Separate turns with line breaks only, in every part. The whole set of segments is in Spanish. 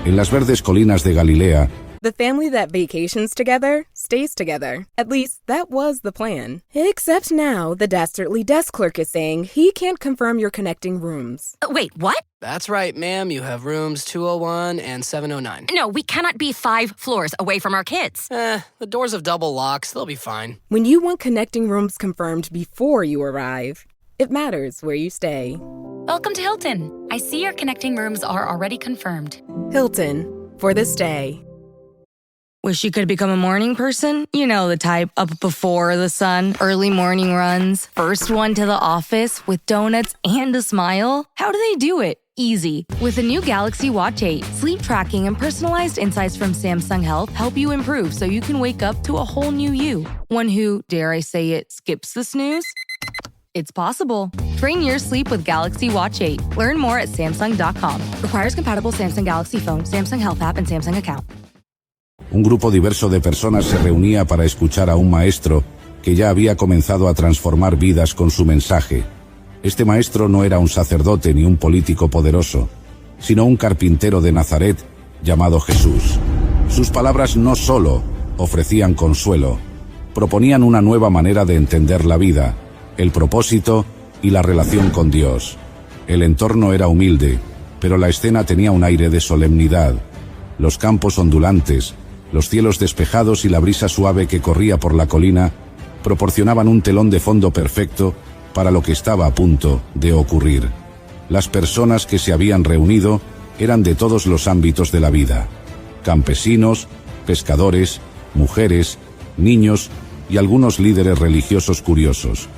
En las verdes colinas de Galilea,
The family that vacations together stays together. At least, that was the plan. Except now, the dastardly desk clerk is saying he can't confirm your connecting rooms.
Wait, what?
That's right, ma'am. You have rooms 201 and 709.
No, we cannot be 5 floors away from our kids.
The doors have double locks. They'll be fine.
When you want connecting rooms confirmed before you arrive, it matters where you stay.
Welcome to Hilton. I see your connecting rooms are already confirmed.
Hilton, for this day.
Wish you could become a morning person? You know the type, up before the sun, early morning runs, first one to the office with donuts and a smile. How do they do it? Easy. With the new Galaxy Watch 8, sleep tracking and personalized insights from Samsung Health help you improve so you can wake up to a whole new you. One who, dare I say it, skips the snooze? It's possible. Train your sleep with Galaxy Watch 8. Learn more at Samsung.com. Requires compatible Samsung Galaxy phone, Samsung Health app, and Samsung account.
un grupo diverso de personas se reunía para escuchar a un maestro que ya había comenzado a transformar vidas con su mensaje. Este maestro no era un sacerdote ni un político poderoso, sino un carpintero de Nazaret llamado Jesús. Sus palabras no solo ofrecían consuelo, proponían una nueva manera de entender la vida, el propósito y la relación con Dios. El entorno era humilde, pero la escena tenía un aire de solemnidad. Los campos ondulantes, los cielos despejados y la brisa suave que corría por la colina proporcionaban un telón de fondo perfecto para lo que estaba a punto de ocurrir. Las personas que se habían reunido eran de todos los ámbitos de la vida: campesinos, pescadores, mujeres, niños y algunos líderes religiosos curiosos.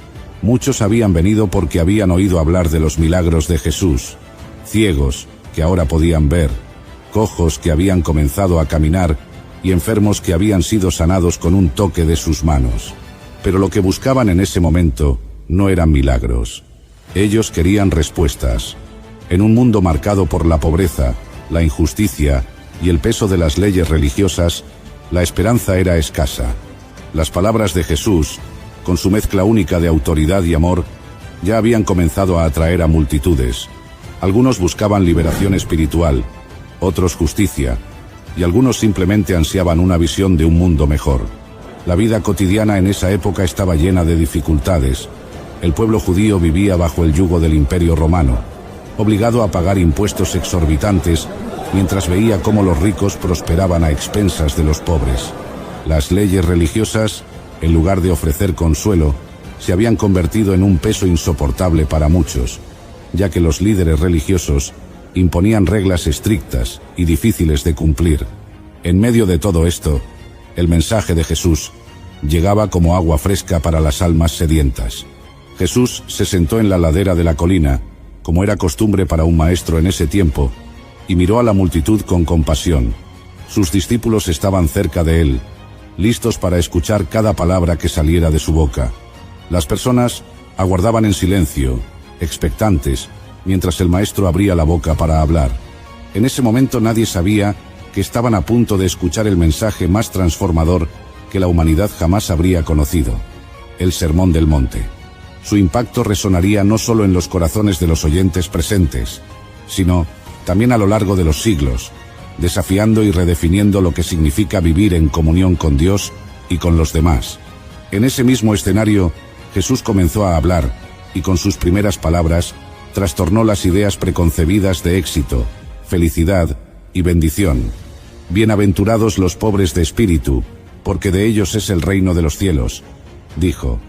Muchos habían venido porque habían oído hablar de los milagros de Jesús: ciegos que ahora podían ver, cojos que habían comenzado a caminar y enfermos que habían sido sanados con un toque de sus manos. Pero lo que buscaban en ese momento no eran milagros. Ellos querían respuestas. En un mundo marcado por la pobreza, la injusticia y el peso de las leyes religiosas, la esperanza era escasa. Las palabras de Jesús, con su mezcla única de autoridad y amor, ya habían comenzado a atraer a multitudes. Algunos buscaban liberación espiritual, otros justicia, y algunos simplemente ansiaban una visión de un mundo mejor. La vida cotidiana en esa época estaba llena de dificultades. El pueblo judío vivía bajo el yugo del Imperio Romano, obligado a pagar impuestos exorbitantes, mientras veía cómo los ricos prosperaban a expensas de los pobres. Las leyes religiosas, en lugar de ofrecer consuelo, se habían convertido en un peso insoportable para muchos, ya que los líderes religiosos imponían reglas estrictas y difíciles de cumplir. En medio de todo esto, el mensaje de Jesús llegaba como agua fresca para las almas sedientas. Jesús se sentó en la ladera de la colina, como era costumbre para un maestro en ese tiempo, y miró a la multitud con compasión. Sus discípulos estaban cerca de él, listos para escuchar cada palabra que saliera de su boca. Las personas aguardaban en silencio, expectantes, mientras el maestro abría la boca para hablar. En ese momento nadie sabía que estaban a punto de escuchar el mensaje más transformador que la humanidad jamás habría conocido: el Sermón del Monte. Su impacto resonaría no solo en los corazones de los oyentes presentes, sino también a lo largo de los siglos, desafiando y redefiniendo lo que significa vivir en comunión con Dios y con los demás. En ese mismo escenario, Jesús comenzó a hablar, y con sus primeras palabras trastornó las ideas preconcebidas de éxito, felicidad y bendición. Bienaventurados los pobres de espíritu, porque de ellos es el reino de los cielos, dijo.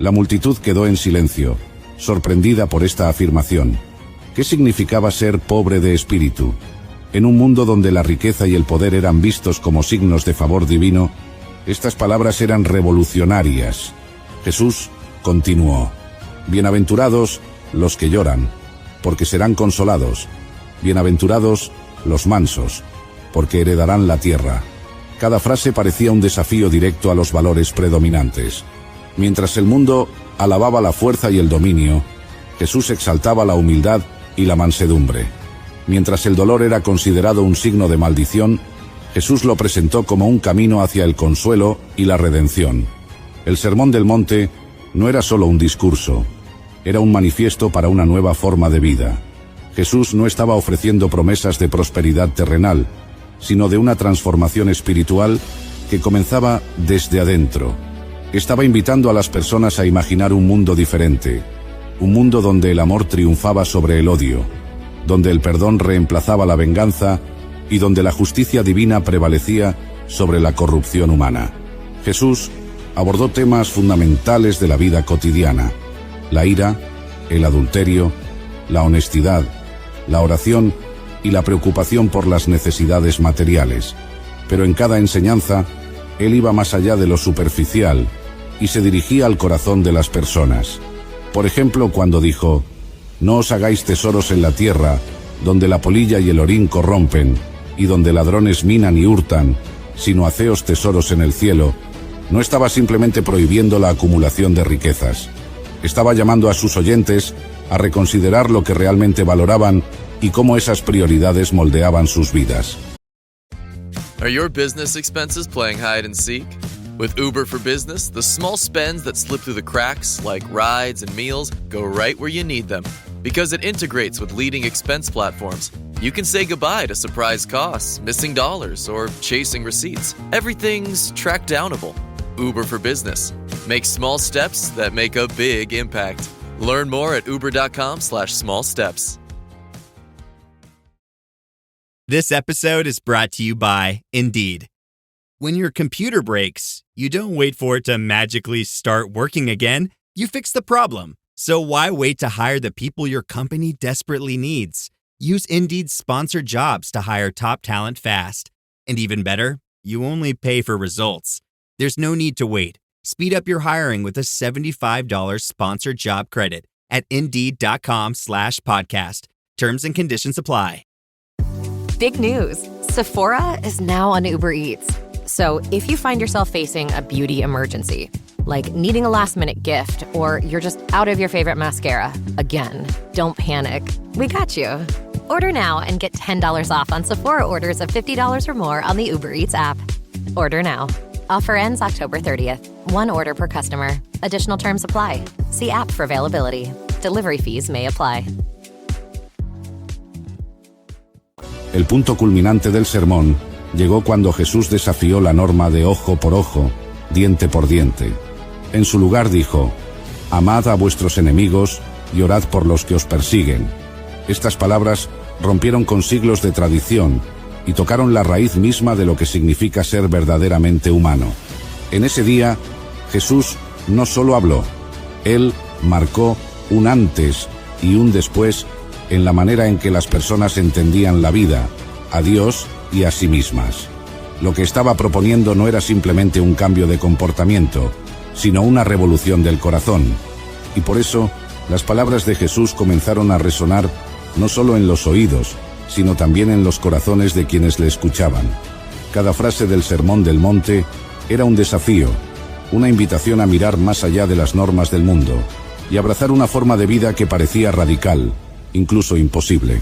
La multitud quedó en silencio, sorprendida por esta afirmación. ¿Qué significaba ser pobre de espíritu? En un mundo donde la riqueza y el poder eran vistos como signos de favor divino, estas palabras eran revolucionarias. Jesús continuó: Bienaventurados los que lloran, porque serán consolados. Bienaventurados los mansos, porque heredarán la tierra. Cada frase parecía un desafío directo a los valores predominantes. Mientras el mundo alababa la fuerza y el dominio, Jesús exaltaba la humildad y la mansedumbre. Mientras el dolor era considerado un signo de maldición, Jesús lo presentó como un camino hacia el consuelo y la redención. El Sermón del Monte no era solo un discurso, era un manifiesto para una nueva forma de vida. Jesús no estaba ofreciendo promesas de prosperidad terrenal, sino de una transformación espiritual que comenzaba desde adentro. Estaba invitando a las personas a imaginar un mundo diferente, un mundo donde el amor triunfaba sobre el odio, donde el perdón reemplazaba la venganza y donde la justicia divina prevalecía sobre la corrupción humana. Jesús abordó temas fundamentales de la vida cotidiana: la ira, el adulterio, la honestidad, la oración y la preocupación por las necesidades materiales. Pero en cada enseñanza, él iba más allá de lo superficial y se dirigía al corazón de las personas. Por ejemplo, cuando dijo: «No os hagáis tesoros en la tierra, donde la polilla y el orín corrompen, y donde ladrones minan y hurtan, sino haceos tesoros en el cielo», no estaba simplemente prohibiendo la acumulación de riquezas. Estaba llamando a sus oyentes a reconsiderar lo que realmente valoraban y cómo esas prioridades moldeaban sus vidas.
Are your business expenses playing hide and seek? With Uber for Business, the small spends that slip through the cracks, like rides and meals, go right where you need them. Because it integrates with leading expense platforms, you can say goodbye to surprise costs, missing dollars, or chasing receipts. Everything's track-downable. Uber for Business. Make small steps that make a big impact. Learn more at uber.com/smallsteps.
This episode is brought to you by Indeed. When your computer breaks, you don't wait for it to magically start working again. You fix the problem. So why wait to hire the people your company desperately needs? Use Indeed's sponsored jobs to hire top talent fast. And even better, you only pay for results. There's no need to wait. Speed up your hiring with a $75 sponsored job credit at Indeed.com/podcast. Terms and conditions apply.
Big news. Sephora is now on Uber Eats. So if you find yourself facing a beauty emergency, like needing a last-minute gift, or you're just out of your favorite mascara, again, don't panic. We got you. Order now and get $10 off on Sephora orders of $50 or more on the Uber Eats app. Order now. Offer ends October 30th. One order per customer. Additional terms apply. See app for availability. Delivery fees may apply.
El punto culminante del sermón llegó cuando Jesús desafió la norma de ojo por ojo, diente por diente. En su lugar dijo: «Amad a vuestros enemigos y orad por los que os persiguen». Estas palabras rompieron con siglos de tradición y tocaron la raíz misma de lo que significa ser verdaderamente humano. En ese día, Jesús no solo habló, él marcó un antes y un después en la manera en que las personas entendían la vida, a Dios y a sí mismas. Lo que estaba proponiendo no era simplemente un cambio de comportamiento, sino una revolución del corazón. Y por eso, las palabras de Jesús comenzaron a resonar no solo en los oídos, sino también en los corazones de quienes le escuchaban. Cada frase del Sermón del Monte era un desafío, una invitación a mirar más allá de las normas del mundo y abrazar una forma de vida que parecía radical, incluso imposible.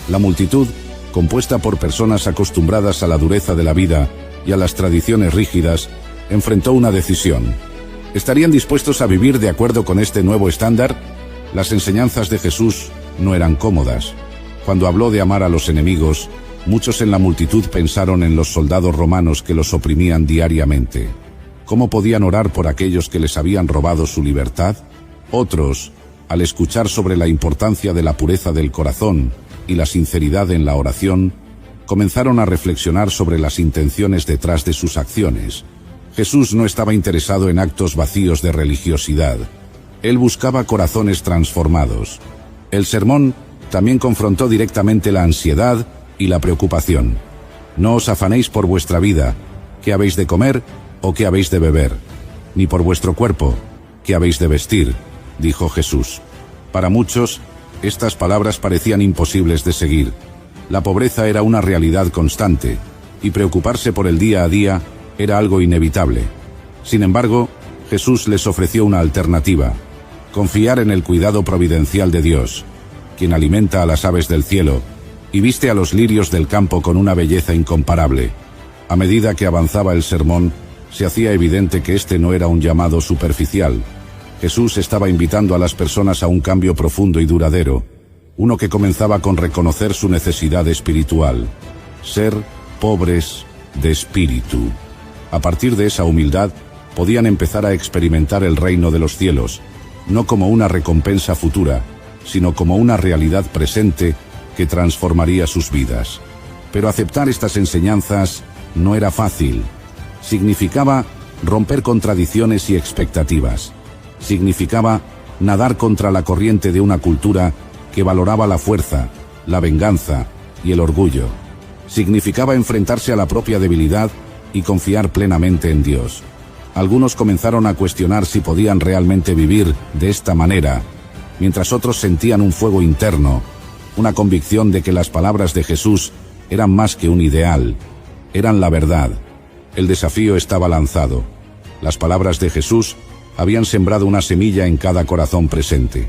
La multitud, compuesta por personas acostumbradas a la dureza de la vida y a las tradiciones rígidas, enfrentó una decisión. ¿Estarían dispuestos a vivir de acuerdo con este nuevo estándar? Las enseñanzas de Jesús no eran cómodas. Cuando habló de amar a los enemigos, muchos en la multitud pensaron en los soldados romanos que los oprimían diariamente. ¿Cómo podían orar por aquellos que les habían robado su libertad? Otros, al escuchar sobre la importancia de la pureza del corazón y la sinceridad en la oración, comenzaron a reflexionar sobre las intenciones detrás de sus acciones. Jesús no estaba interesado en actos vacíos de religiosidad. Él buscaba corazones transformados. El sermón también confrontó directamente la ansiedad y la preocupación. No os afanéis por vuestra vida, qué habéis de comer o qué habéis de beber, ni por vuestro cuerpo, qué habéis de vestir, dijo Jesús. Para muchos, estas palabras parecían imposibles de seguir. La pobreza era una realidad constante, y preocuparse por el día a día era algo inevitable. Sin embargo, Jesús les ofreció una alternativa: confiar en el cuidado providencial de Dios, quien alimenta a las aves del cielo y viste a los lirios del campo con una belleza incomparable. A medida que avanzaba el sermón, se hacía evidente que este no era un llamado superficial. Jesús estaba invitando a las personas a un cambio profundo y duradero. uno que comenzaba con reconocer su necesidad espiritual, ser pobres de espíritu. A partir de esa humildad, podían empezar a experimentar el reino de los cielos, no como una recompensa futura, sino como una realidad presente que transformaría sus vidas. Pero aceptar estas enseñanzas no era fácil. Significaba romper con tradiciones y expectativas. Significaba nadar contra la corriente de una cultura que valoraba la fuerza, la venganza y el orgullo. Significaba enfrentarse a la propia debilidad y confiar plenamente en Dios. Algunos comenzaron a cuestionar si podían realmente vivir de esta manera, mientras otros sentían un fuego interno, una convicción de que las palabras de Jesús eran más que un ideal, eran la verdad. El desafío estaba lanzado. Las palabras de Jesús habían sembrado una semilla en cada corazón presente.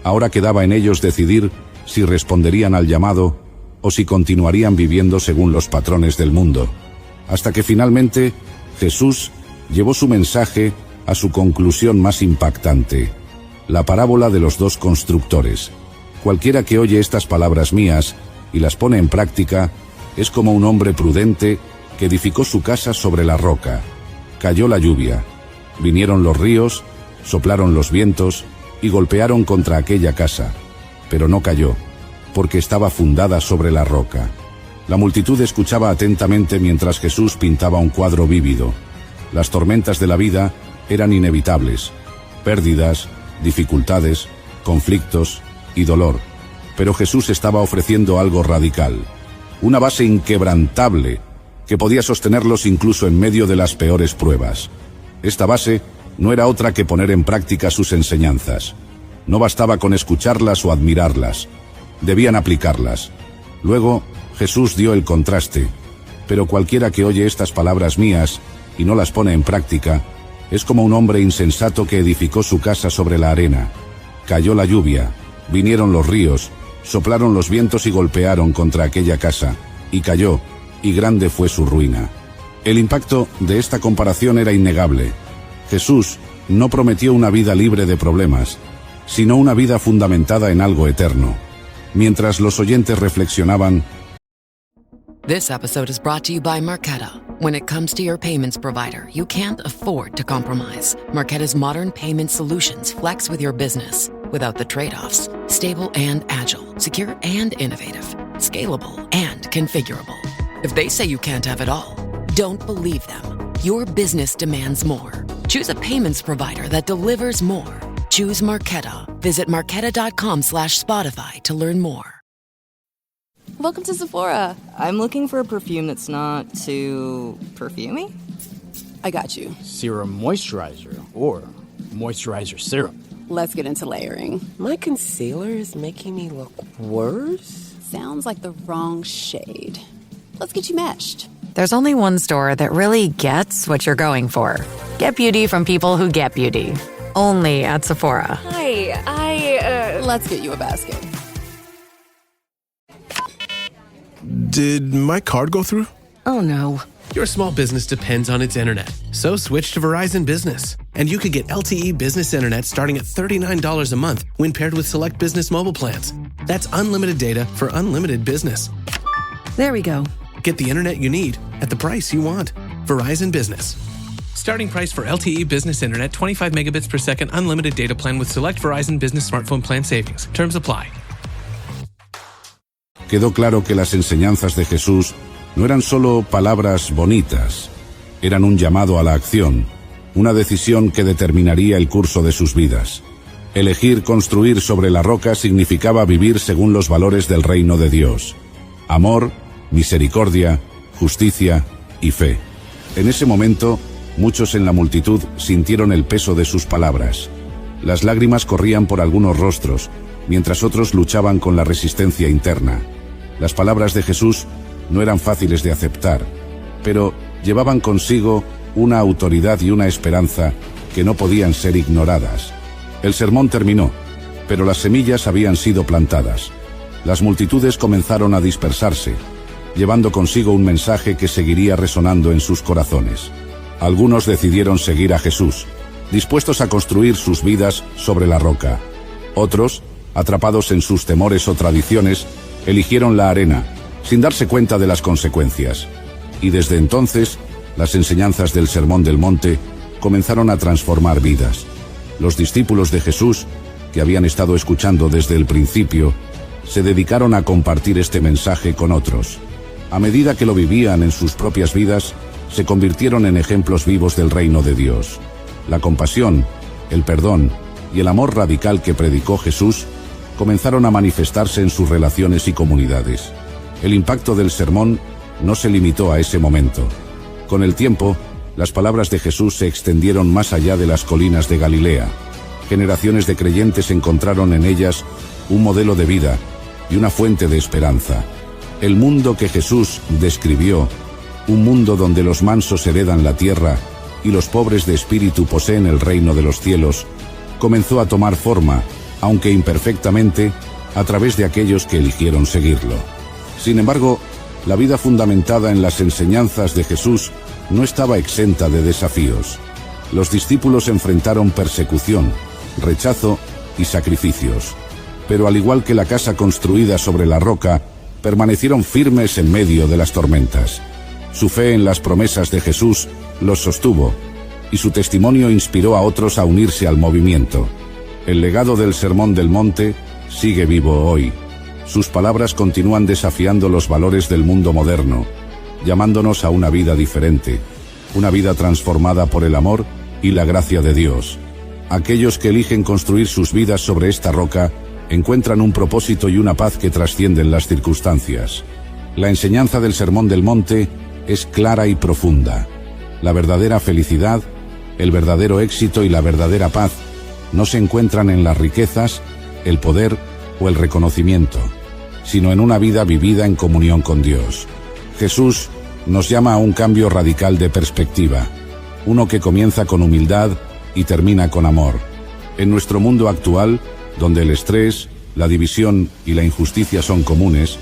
Ahora quedaba en ellos decidir si responderían al llamado o si continuarían viviendo según los patrones del mundo. Hasta que finalmente Jesús llevó su mensaje a su conclusión más impactante, la parábola de los dos constructores. Cualquiera que oye estas palabras mías y las pone en práctica es como un hombre prudente que edificó su casa sobre la roca. Cayó la lluvia, vinieron los ríos, soplaron los vientos y golpearon contra aquella casa, pero no cayó, porque estaba fundada sobre la roca. La multitud escuchaba atentamente mientras Jesús pintaba un cuadro vívido. Las tormentas de la vida eran inevitables, pérdidas, dificultades, conflictos y dolor. Pero Jesús estaba ofreciendo algo radical, una base inquebrantable que podía sostenerlos incluso en medio de las peores pruebas. Esta base no era otra que poner en práctica sus enseñanzas. No bastaba con escucharlas o admirarlas, debían aplicarlas. Luego, Jesús dio el contraste. Pero cualquiera que oye estas palabras mías y no las pone en práctica, es como un hombre insensato que edificó su casa sobre la arena. Cayó la lluvia, vinieron los ríos, soplaron los vientos y golpearon contra aquella casa, y cayó, y grande fue su ruina. El impacto de esta comparación era innegable. Jesús no prometió una vida libre de problemas, sino una vida fundamentada en algo eterno. Mientras los oyentes reflexionaban,
This episode is brought to you by Marqeta. When it comes to your payments provider, you can't afford to compromise. Marqeta's modern payment solutions flex with your business without the trade-offs. Stable and agile, secure and innovative, scalable and configurable. If they say you can't have it all, don't believe them. Your business demands more. Choose a payments provider that delivers more. Choose Marqeta. Visit marqeta.com/Spotify to learn more.
Welcome to Sephora.
I'm looking for a perfume that's not too perfumey.
I got you.
Serum moisturizer or moisturizer serum.
Let's get into layering.
My concealer is making me look worse.
Sounds like the wrong shade. Let's get you matched.
There's only one store that really gets what you're going for. Get beauty from people who get beauty. Only at Sephora.
Hi, let's get you a basket.
Did my card go through?
Oh no.
Your small business depends on its internet. So switch to Verizon Business. And you could get LTE business internet starting at $39 a month when paired with select business mobile plans. That's unlimited data for unlimited business.
There we go.
Get the internet you need at the price you want. Verizon Business. Starting price for LTE business internet, 25 megabits per second, unlimited data plan with select Verizon Business smartphone plan savings. Terms apply.
Quedó claro que las enseñanzas de Jesús no eran solo palabras bonitas, eran un llamado a la acción, una decisión que determinaría el curso de sus vidas. Elegir construir sobre la roca significaba vivir según los valores del reino de Dios: amor, misericordia, justicia y fe. En ese momento, muchos en la multitud sintieron el peso de sus palabras. Las lágrimas corrían por algunos rostros, mientras otros luchaban con la resistencia interna. Las palabras de Jesús no eran fáciles de aceptar, pero llevaban consigo una autoridad y una esperanza que no podían ser ignoradas. El sermón terminó, pero las semillas habían sido plantadas. Las multitudes comenzaron a dispersarse, llevando consigo un mensaje que seguiría resonando en sus corazones. Algunos decidieron seguir a Jesús, dispuestos a construir sus vidas sobre la roca. Otros Atrapados en sus temores o tradiciones, eligieron la arena, sin darse cuenta de las consecuencias. Y desde entonces, las enseñanzas del Sermón del Monte comenzaron a transformar vidas. Los discípulos de Jesús, que habían estado escuchando desde el principio, se dedicaron a compartir este mensaje con otros. A medida que lo vivían en sus propias vidas, se convirtieron en ejemplos vivos del reino de Dios. La compasión, el perdón y el amor radical que predicó Jesús comenzaron a manifestarse en sus relaciones y comunidades. El impacto del sermón no se limitó a ese momento. Con el tiempo, las palabras de Jesús se extendieron más allá de las colinas de Galilea. Generaciones de creyentes encontraron en ellas un modelo de vida y una fuente de esperanza. El mundo que Jesús describió, un mundo donde los mansos heredan la tierra y los pobres de espíritu poseen el reino de los cielos, comenzó a tomar forma, aunque imperfectamente, a través de aquellos que eligieron seguirlo. Sin embargo, la vida fundamentada en las enseñanzas de Jesús no estaba exenta de desafíos. Los discípulos enfrentaron persecución, rechazo y sacrificios. Pero al igual que la casa construida sobre la roca, permanecieron firmes en medio de las tormentas. Su fe en las promesas de Jesús los sostuvo, y su testimonio inspiró a otros a unirse al movimiento. El legado del Sermón del Monte sigue vivo hoy. Sus palabras continúan desafiando los valores del mundo moderno, llamándonos a una vida diferente, una vida transformada por el amor y la gracia de Dios. Aquellos que eligen construir sus vidas sobre esta roca encuentran un propósito y una paz que trascienden las circunstancias. La enseñanza del Sermón del Monte es clara y profunda. La verdadera felicidad, el verdadero éxito y la verdadera paz no se encuentran en las riquezas, el poder o el reconocimiento, sino en una vida vivida en comunión con Dios. Jesús nos llama a un cambio radical de perspectiva, uno que comienza con humildad y termina con amor. En nuestro mundo actual, donde el estrés, la división y la injusticia son comunes,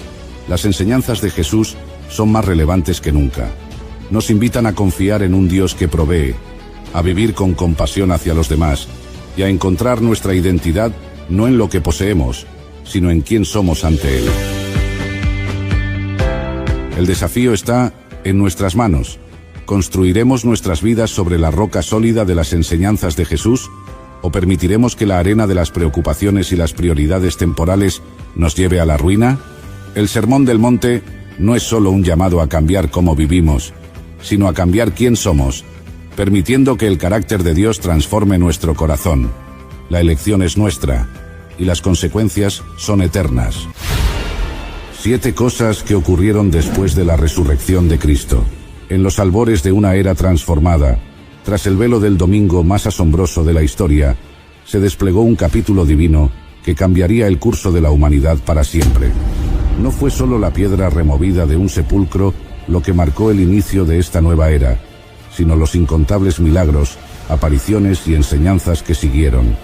las enseñanzas de Jesús son más relevantes que nunca. Nos invitan a confiar en un Dios que provee, a vivir con compasión hacia los demás y a encontrar nuestra identidad no en lo que poseemos, sino en quién somos ante Él. El desafío está en nuestras manos. ¿Construiremos nuestras vidas sobre la roca sólida de las enseñanzas de Jesús? ¿O permitiremos que la arena de las preocupaciones y las prioridades temporales nos lleve a la ruina? El Sermón del Monte no es solo un llamado a cambiar cómo vivimos, sino a cambiar quién somos, permitiendo que el carácter de Dios transforme nuestro corazón. La elección es nuestra, y las consecuencias son eternas. 7 cosas que ocurrieron después de la resurrección de Cristo. En los albores de una era transformada, tras el velo del domingo más asombroso de la historia, se desplegó un capítulo divino que cambiaría el curso de la humanidad para siempre. No fue solo la piedra removida de un sepulcro lo que marcó el inicio de esta nueva era, sino los incontables milagros, apariciones y enseñanzas que siguieron.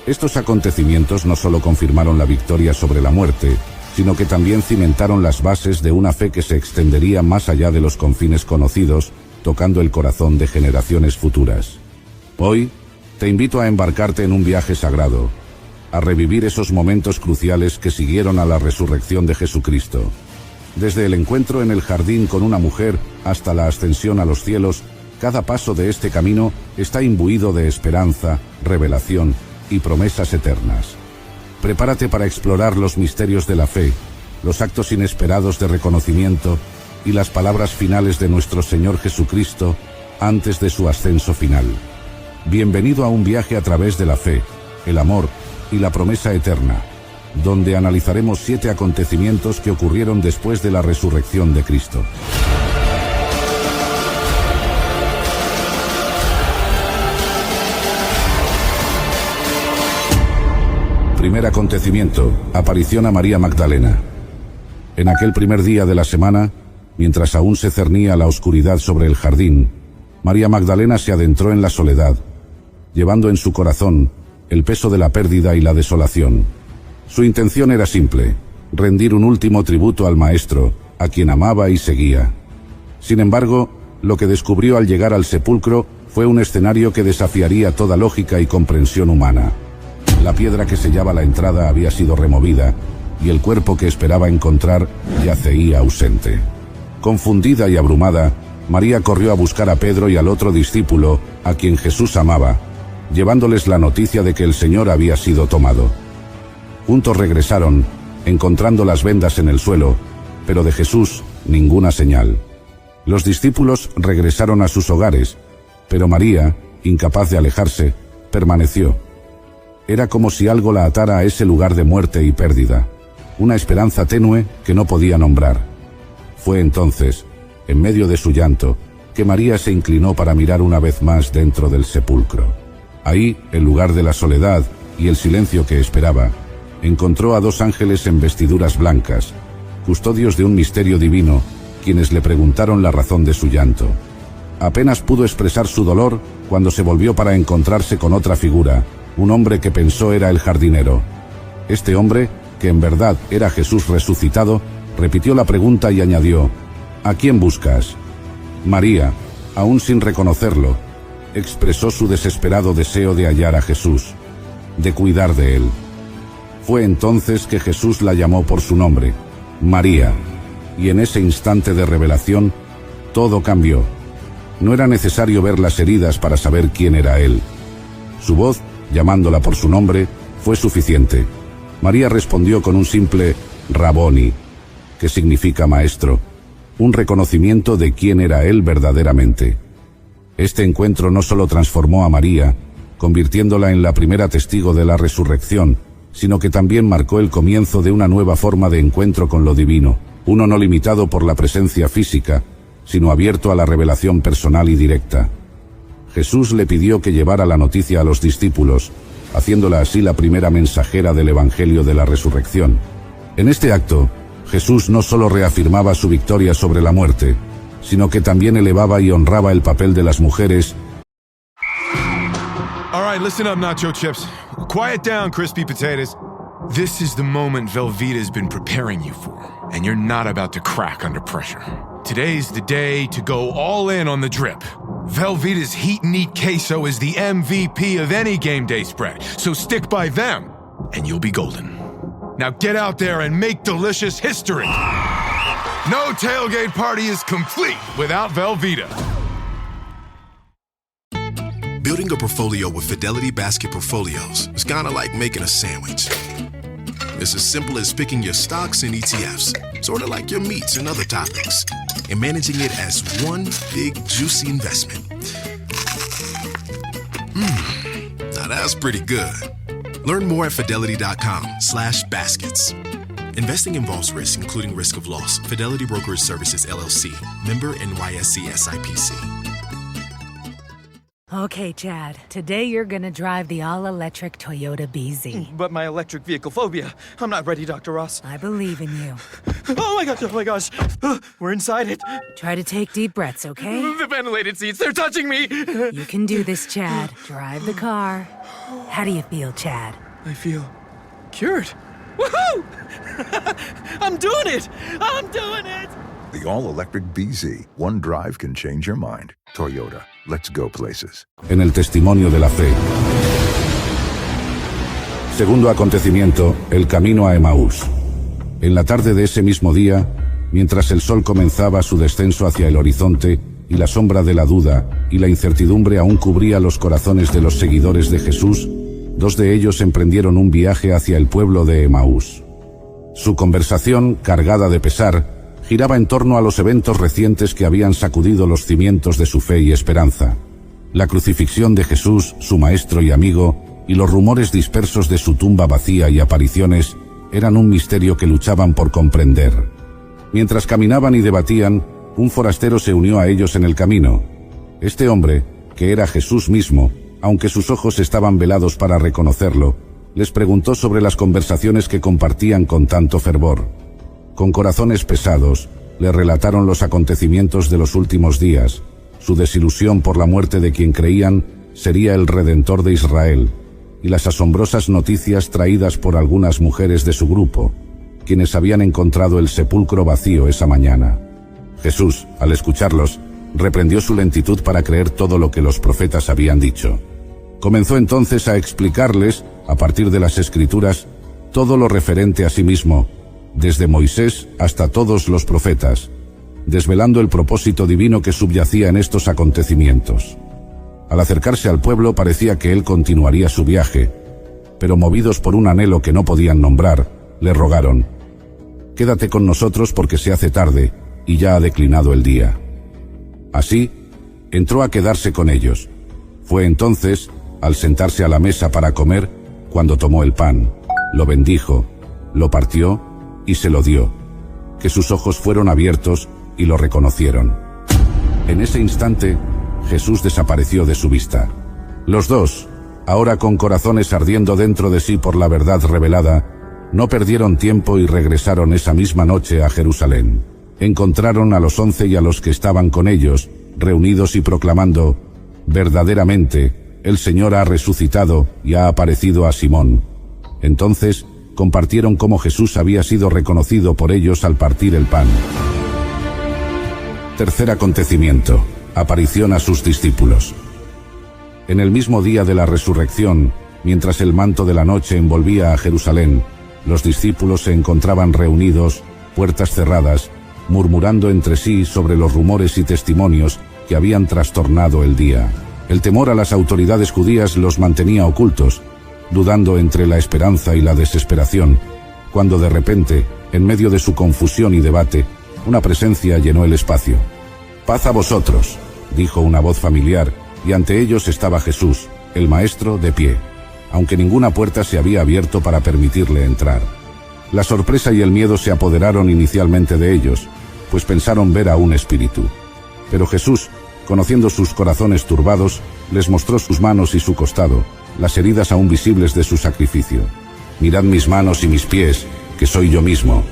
Estos acontecimientos no solo confirmaron la victoria sobre la muerte, sino que también cimentaron las bases de una fe que se extendería más allá de los confines conocidos, tocando el corazón de generaciones futuras. Hoy, te invito a embarcarte en un viaje sagrado, a revivir esos momentos cruciales que siguieron a la resurrección de Jesucristo. Desde el encuentro en el jardín con una mujer hasta la ascensión a los cielos, cada paso de este camino está imbuido de esperanza, revelación y promesas eternas. Prepárate para explorar los misterios de la fe, los actos inesperados de reconocimiento y las palabras finales de nuestro Señor Jesucristo antes de su ascenso final. Bienvenido a un viaje a través de la fe, el amor y la promesa eterna, donde analizaremos 7 acontecimientos que ocurrieron después de la resurrección de Cristo. Primer acontecimiento, aparición a María Magdalena. En aquel primer día de la semana, mientras aún se cernía la oscuridad sobre el jardín, María Magdalena se adentró en la soledad, llevando en su corazón el peso de la pérdida y la desolación. Su intención era simple: rendir un último tributo al Maestro, a quien amaba y seguía. Sin embargo, lo que descubrió al llegar al sepulcro fue un escenario que desafiaría toda lógica y comprensión humana. La piedra que sellaba la entrada había sido removida y el cuerpo que esperaba encontrar yacía ausente. Confundida y abrumada, María corrió a buscar a Pedro y al otro discípulo, a quien Jesús amaba, llevándoles la noticia de que el Señor había sido tomado. Juntos regresaron, encontrando las vendas en el suelo, pero de Jesús ninguna señal. Los discípulos regresaron a sus hogares, pero María, incapaz de alejarse, permaneció. Era como si algo la atara a ese lugar de muerte y pérdida, una esperanza tenue que no podía nombrar. Fue entonces, en medio de su llanto, que María se inclinó para mirar una vez más dentro del sepulcro. Ahí, en lugar de la soledad y el silencio que esperaba, encontró a 2 ángeles en vestiduras blancas, custodios de un misterio divino, quienes le preguntaron la razón de su llanto. Apenas pudo expresar su dolor cuando se volvió para encontrarse con otra figura, un hombre que pensó era el jardinero. Este hombre, que en verdad era Jesús resucitado, repitió la pregunta y añadió: «¿A quién buscas?». María, aún sin reconocerlo, expresó su desesperado deseo de hallar a Jesús, de cuidar de él. Fue entonces que Jesús la llamó por su nombre, María, y en ese instante de revelación, todo cambió. No era necesario ver las heridas para saber quién era él. Su voz, llamándola por su nombre, fue suficiente. María respondió con un simple Raboni, que significa maestro, un reconocimiento de quién era él verdaderamente. Este encuentro no solo transformó a María, convirtiéndola en la primera testigo de la resurrección, sino que también marcó el comienzo de una nueva forma de encuentro con lo divino, uno no limitado por la presencia física, sino abierto a la revelación personal y directa. Jesús le pidió que llevara la noticia a los discípulos, haciéndola así la primera mensajera del Evangelio de la Resurrección. En este acto, Jesús no solo reafirmaba su victoria sobre la muerte, sino que también elevaba y honraba el papel de las mujeres.
All right, listen up, nacho chips. Quiet down, crispy potatoes. This is the moment Velveeta's been preparing you for, and you're not about to crack under pressure. Today's the day to go all in on the drip. Velveeta's Heat and Eat Queso is the MVP of any game day spread, so stick by them, and you'll be golden. Now get out there and make delicious history. No tailgate party is complete without Velveeta.
Building a portfolio with Fidelity Basket Portfolios is kind of like making a sandwich. It's as simple as picking your stocks and ETFs, sort of like your meats and other topics, and managing it as one big, juicy investment. Now that's pretty good. Learn more at fidelity.com/baskets. Investing involves risk, including risk of loss. Fidelity Brokerage Services, LLC. Member NYSE SIPC.
Okay, Chad. Today you're gonna drive the all-electric Toyota BZ.
But my electric vehicle phobia. I'm not ready, Dr. Ross.
I believe in you.
Oh my gosh. We're inside it.
Try to take deep breaths, okay?
The ventilated seats, they're touching me.
You can do this, Chad. Drive the car. How do you feel, Chad?
I feel cured. Woohoo! I'm doing it!
The all-electric BZ. One drive can change your mind. Toyota. Let's go places.
En el testimonio de la fe. Segundo acontecimiento, el camino a Emaús. En la tarde de ese mismo día, mientras el sol comenzaba su descenso hacia el horizonte y la sombra de la duda y la incertidumbre aún cubría los corazones de los seguidores de Jesús, 2 de ellos emprendieron un viaje hacia el pueblo de Emaús. Su conversación, cargada de pesar, giraba en torno a los eventos recientes que habían sacudido los cimientos de su fe y esperanza. La crucifixión de Jesús, su maestro y amigo, y los rumores dispersos de su tumba vacía y apariciones eran un misterio que luchaban por comprender. Mientras caminaban y debatían, un forastero se unió a ellos en el camino. Este hombre, que era Jesús mismo, aunque sus ojos estaban velados para reconocerlo, les preguntó sobre las conversaciones que compartían con tanto fervor. Con corazones pesados, le relataron los acontecimientos de los últimos días, su desilusión por la muerte de quien creían sería el Redentor de Israel, y las asombrosas noticias traídas por algunas mujeres de su grupo, quienes habían encontrado el sepulcro vacío esa mañana. Jesús, al escucharlos, reprendió su lentitud para creer todo lo que los profetas habían dicho. Comenzó entonces a explicarles a partir de las Escrituras, todo lo referente a sí mismo, desde Moisés hasta todos los profetas, desvelando el propósito divino que subyacía en estos acontecimientos. Al acercarse al pueblo parecía que él continuaría su viaje, pero movidos por un anhelo que no podían nombrar, le rogaron: «Quédate con nosotros porque se hace tarde y ya ha declinado el día». Así, entró a quedarse con ellos. Fue entonces, al sentarse a la mesa para comer, cuando tomó el pan, lo bendijo, lo partió y se lo dio, que sus ojos fueron abiertos y lo reconocieron. En ese instante, Jesús desapareció de su vista. Los dos, ahora con corazones ardiendo dentro de sí por la verdad revelada, no perdieron tiempo y regresaron esa misma noche a Jerusalén. Encontraron a los 11 y a los que estaban con ellos, reunidos y proclamando: «Verdaderamente, el Señor ha resucitado y ha aparecido a Simón». Entonces, compartieron cómo Jesús había sido reconocido por ellos al partir el pan. Tercer acontecimiento: aparición a sus discípulos. En el mismo día de la resurrección, mientras el manto de la noche envolvía a Jerusalén, los discípulos se encontraban reunidos, puertas cerradas, murmurando entre sí sobre los rumores y testimonios que habían trastornado el día. El temor a las autoridades judías los mantenía ocultos, dudando entre la esperanza y la desesperación, cuando de repente, en medio de su confusión y debate, una presencia llenó el espacio. «Paz a vosotros», dijo una voz familiar, y ante ellos estaba Jesús, el Maestro, de pie, aunque ninguna puerta se había abierto para permitirle entrar. La sorpresa y el miedo se apoderaron inicialmente de ellos, pues pensaron ver a un espíritu. Pero Jesús, conociendo sus corazones turbados, les mostró sus manos y su costado, las heridas aún visibles de su sacrificio. «Mirad mis manos y mis pies, que soy yo mismo.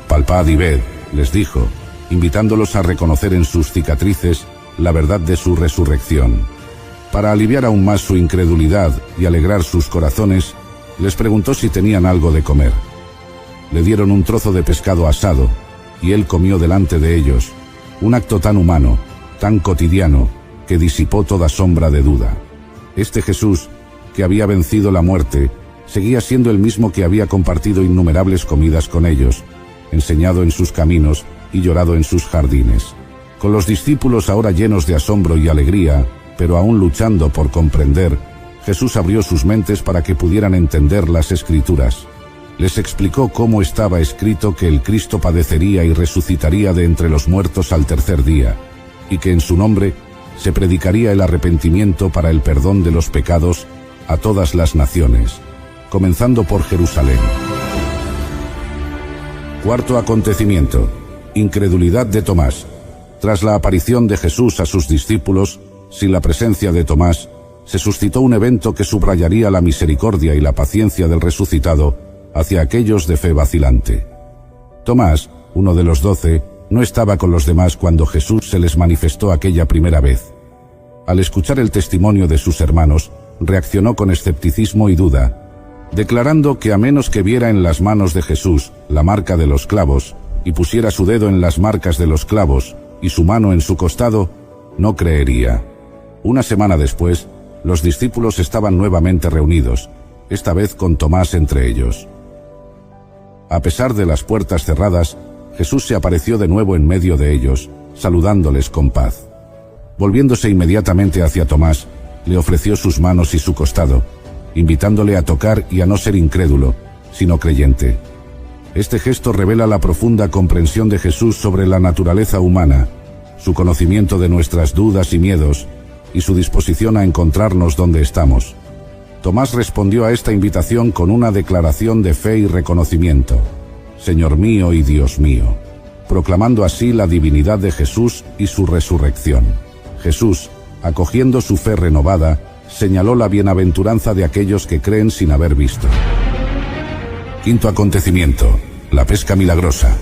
Palpad y ved», les dijo, invitándolos a reconocer en sus cicatrices la verdad de su resurrección. Para aliviar aún más su incredulidad y alegrar sus corazones, les preguntó si tenían algo de comer. Le dieron un trozo de pescado asado, y él comió delante de ellos, un acto tan humano, tan cotidiano, que disipó toda sombra de duda. Este Jesús, que había vencido la muerte, seguía siendo el mismo que había compartido innumerables comidas con ellos, enseñado en sus caminos y llorado en sus jardines. Con los discípulos ahora llenos de asombro y alegría, pero aún luchando por comprender, Jesús abrió sus mentes para que pudieran entender las Escrituras. Les explicó cómo estaba escrito que el Cristo padecería y resucitaría de entre los muertos al tercer día, y que en su nombre se predicaría el arrepentimiento para el perdón de los pecados a todas las naciones, comenzando por Jerusalén. Cuarto acontecimiento: incredulidad de Tomás. Tras la aparición de Jesús a sus discípulos, sin la presencia de Tomás, se suscitó un evento que subrayaría la misericordia y la paciencia del resucitado hacia aquellos de fe vacilante. Tomás, uno de los 12, no estaba con los demás cuando Jesús se les manifestó aquella primera vez. Al escuchar el testimonio de sus hermanos, reaccionó con escepticismo y duda, declarando que a menos que viera en las manos de Jesús la marca de los clavos, y pusiera su dedo en las marcas de los clavos y su mano en su costado, no creería. Una semana después, los discípulos estaban nuevamente reunidos, esta vez con Tomás entre ellos. A pesar de las puertas cerradas, Jesús se apareció de nuevo en medio de ellos, saludándoles con paz. Volviéndose inmediatamente hacia Tomás, le ofreció sus manos y su costado, invitándole a tocar y a no ser incrédulo, sino creyente. Este gesto revela la profunda comprensión de Jesús sobre la naturaleza humana, su conocimiento de nuestras dudas y miedos, y su disposición a encontrarnos donde estamos. Tomás respondió a esta invitación con una declaración de fe y reconocimiento: «Señor mío y Dios mío», proclamando así la divinidad de Jesús y su resurrección. Jesús, acogiendo su fe renovada, señaló la bienaventuranza de aquellos que creen sin haber visto. Quinto acontecimiento: la pesca milagrosa.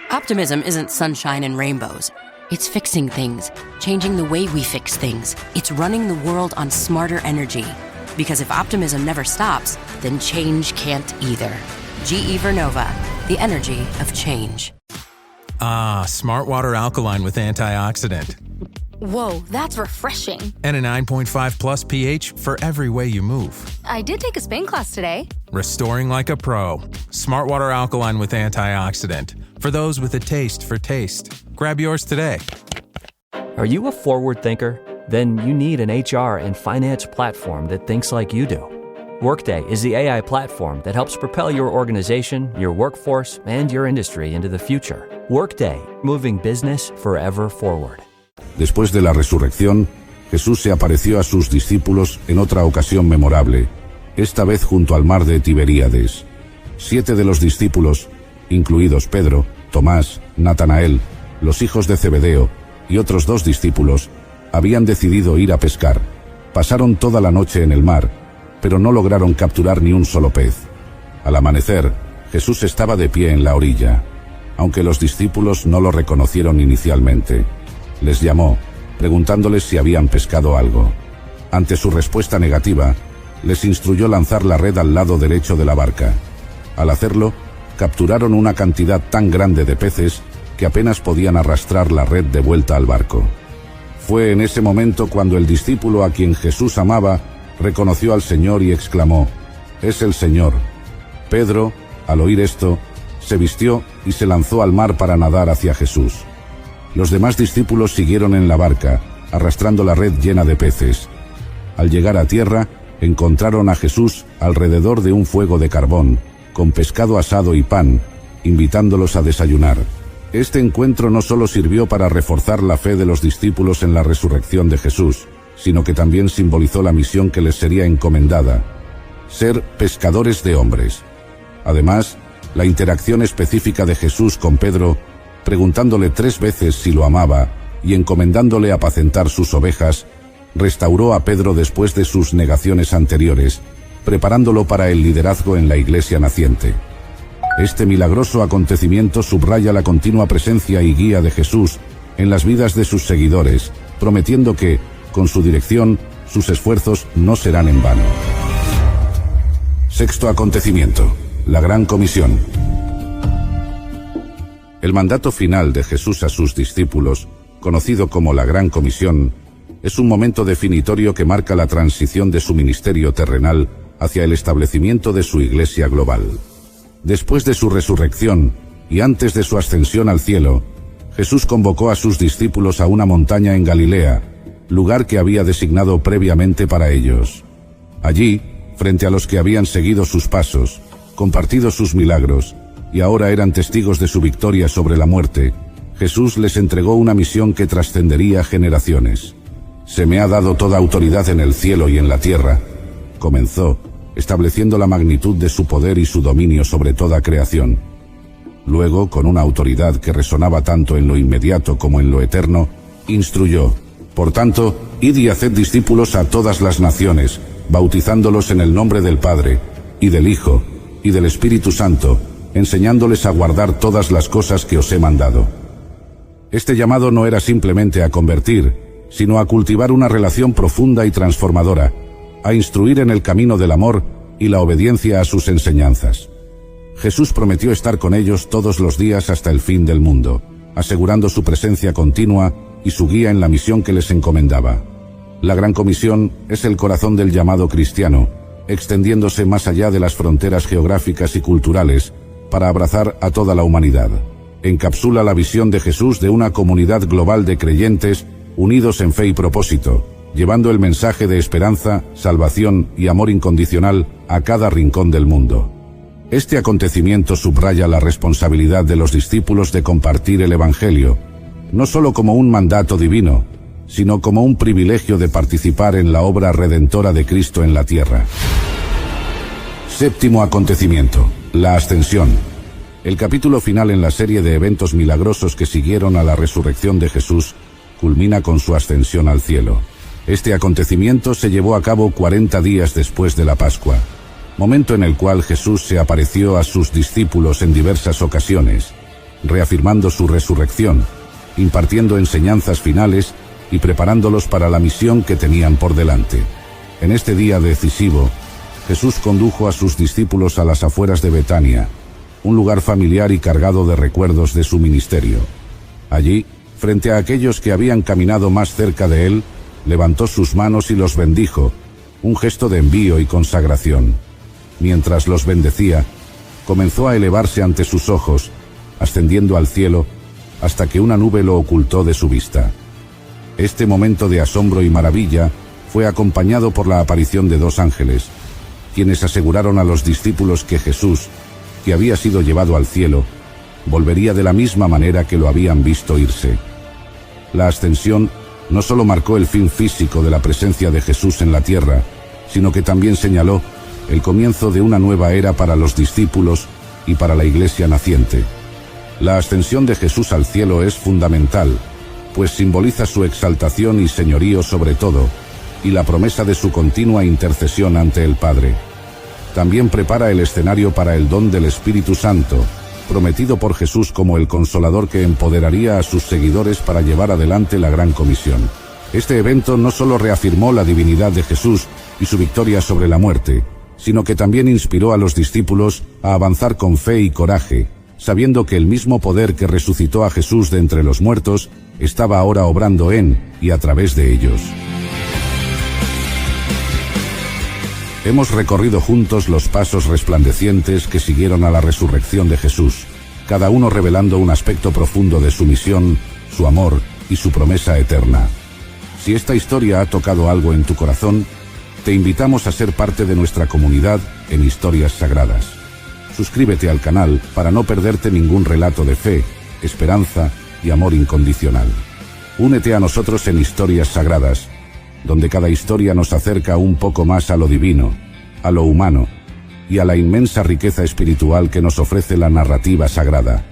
Optimism isn't sunshine and rainbows. It's fixing things, changing the way we fix things. It's running the world on smarter energy. Because if optimism never stops, then change can't either. GE Vernova, the energy of change.
Ah, Smart Water Alkaline with antioxidant.
Whoa, that's refreshing.
And a 9.5 plus pH for every way you move.
I did take a Spain class today.
Restoring like a pro. Smart Water Alkaline with antioxidant. For those with a taste for taste. Grab yours today.
Are you a forward thinker? Then you need an HR and finance platform that thinks like you do. Workday is the AI platform that helps propel your organization, your workforce, and your industry into the future. Workday, moving business forever forward.
Después de la resurrección, Jesús se apareció a sus discípulos en otra ocasión memorable, esta vez junto al mar de Tiberíades. 7 de los discípulos, incluidos Pedro, Tomás, Natanael, los hijos de Zebedeo y otros 2 discípulos, habían decidido ir a pescar. Pasaron toda la noche en el mar, pero no lograron capturar ni un solo pez. Al amanecer, Jesús estaba de pie en la orilla, aunque los discípulos no lo reconocieron inicialmente. Les llamó, preguntándoles si habían pescado algo. Ante su respuesta negativa, les instruyó lanzar la red al lado derecho de la barca. Al hacerlo, capturaron una cantidad tan grande de peces que apenas podían arrastrar la red de vuelta al barco. Fue en ese momento cuando el discípulo a quien Jesús amaba reconoció al Señor y exclamó: «Es el Señor». Pedro, al oír esto, se vistió y se lanzó al mar para nadar hacia Jesús. Los demás discípulos siguieron en la barca, arrastrando la red llena de peces. Al llegar a tierra, encontraron a Jesús alrededor de un fuego de carbón, con pescado asado y pan, invitándolos a desayunar. Este encuentro no solo sirvió para reforzar la fe de los discípulos en la resurrección de Jesús, sino que también simbolizó la misión que les sería encomendada: ser pescadores de hombres. Además, la interacción específica de Jesús con Pedro, preguntándole 3 veces si lo amaba y encomendándole apacentar sus ovejas, restauró a Pedro después de sus negaciones anteriores, preparándolo para el liderazgo en la iglesia naciente. Este milagroso acontecimiento subraya la continua presencia y guía de Jesús en las vidas de sus seguidores, prometiendo que, con su dirección, sus esfuerzos no serán en vano. Sexto acontecimiento: la Gran Comisión. El mandato final de Jesús a sus discípulos, conocido como la Gran Comisión, es un momento definitorio que marca la transición de su ministerio terrenal hacia el establecimiento de su iglesia global. Después de su resurrección y antes de su ascensión al cielo, Jesús convocó a sus discípulos a una montaña en Galilea, lugar que había designado previamente para ellos. Allí, frente a los que habían seguido sus pasos, compartido sus milagros, y ahora eran testigos de su victoria sobre la muerte, Jesús les entregó una misión que trascendería generaciones. «Se me ha dado toda autoridad en el cielo y en la tierra», comenzó, estableciendo la magnitud de su poder y su dominio sobre toda creación. Luego, con una autoridad que resonaba tanto en lo inmediato como en lo eterno, instruyó: «Por tanto, id y haced discípulos a todas las naciones, bautizándolos en el nombre del Padre, y del Hijo, y del Espíritu Santo, enseñándoles a guardar todas las cosas que os he mandado». Este llamado no era simplemente a convertir, sino a cultivar una relación profunda y transformadora, a instruir en el camino del amor y la obediencia a sus enseñanzas. Jesús prometió estar con ellos todos los días hasta el fin del mundo, asegurando su presencia continua y su guía en la misión que les encomendaba. La Gran Comisión es el corazón del llamado cristiano, extendiéndose más allá de las fronteras geográficas y culturales, para abrazar a toda la humanidad. Encapsula la visión de Jesús de una comunidad global de creyentes unidos en fe y propósito, llevando el mensaje de esperanza, salvación y amor incondicional a cada rincón del mundo. Este acontecimiento subraya la responsabilidad de los discípulos de compartir el Evangelio, no solo como un mandato divino, sino como un privilegio de participar en la obra redentora de Cristo en la tierra. Séptimo acontecimiento: la ascensión. El capítulo final en la serie de eventos milagrosos que siguieron a la resurrección de Jesús culmina con su ascensión al cielo. Este acontecimiento se llevó a cabo 40 días después de la Pascua, momento en el cual Jesús se apareció a sus discípulos en diversas ocasiones, reafirmando su resurrección, impartiendo enseñanzas finales y preparándolos para la misión que tenían por delante. En este día decisivo, Jesús condujo a sus discípulos a las afueras de Betania, un lugar familiar y cargado de recuerdos de su ministerio. Allí, Frente a aquellos que habían caminado más cerca de él, levantó sus manos y los bendijo, un gesto de envío y consagración. Mientras los bendecía, comenzó a elevarse ante sus ojos, ascendiendo al cielo, hasta que una nube lo ocultó de su vista. Este momento de asombro y maravilla fue acompañado por la aparición de 2 ángeles, quienes aseguraron a los discípulos que Jesús, que había sido llevado al cielo, volvería de la misma manera que lo habían visto irse. La ascensión no solo marcó el fin físico de la presencia de Jesús en la tierra, sino que también señaló el comienzo de una nueva era para los discípulos y para la iglesia naciente. La ascensión de Jesús al cielo es fundamental, pues simboliza su exaltación y señorío sobre todo, y la promesa de su continua intercesión ante el Padre. También prepara el escenario para el don del Espíritu Santo, prometido por Jesús como el consolador que empoderaría a sus seguidores para llevar adelante la gran comisión. Este evento no solo reafirmó la divinidad de Jesús y su victoria sobre la muerte, sino que también inspiró a los discípulos a avanzar con fe y coraje, sabiendo que el mismo poder que resucitó a Jesús de entre los muertos estaba ahora obrando en y a través de ellos. Hemos recorrido juntos los pasos resplandecientes que siguieron a la resurrección de Jesús, cada uno revelando un aspecto profundo de su misión, su amor y su promesa eterna. Si esta historia ha tocado algo en tu corazón, te invitamos a ser parte de nuestra comunidad en Historias Sagradas. Suscríbete al canal para no perderte ningún relato de fe, esperanza y amor incondicional. Únete a nosotros en Historias Sagradas, donde cada historia nos acerca un poco más a lo divino, a lo humano y a la inmensa riqueza espiritual que nos ofrece la narrativa sagrada.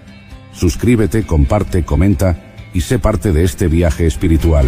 Suscríbete, comparte, comenta y sé parte de este viaje espiritual.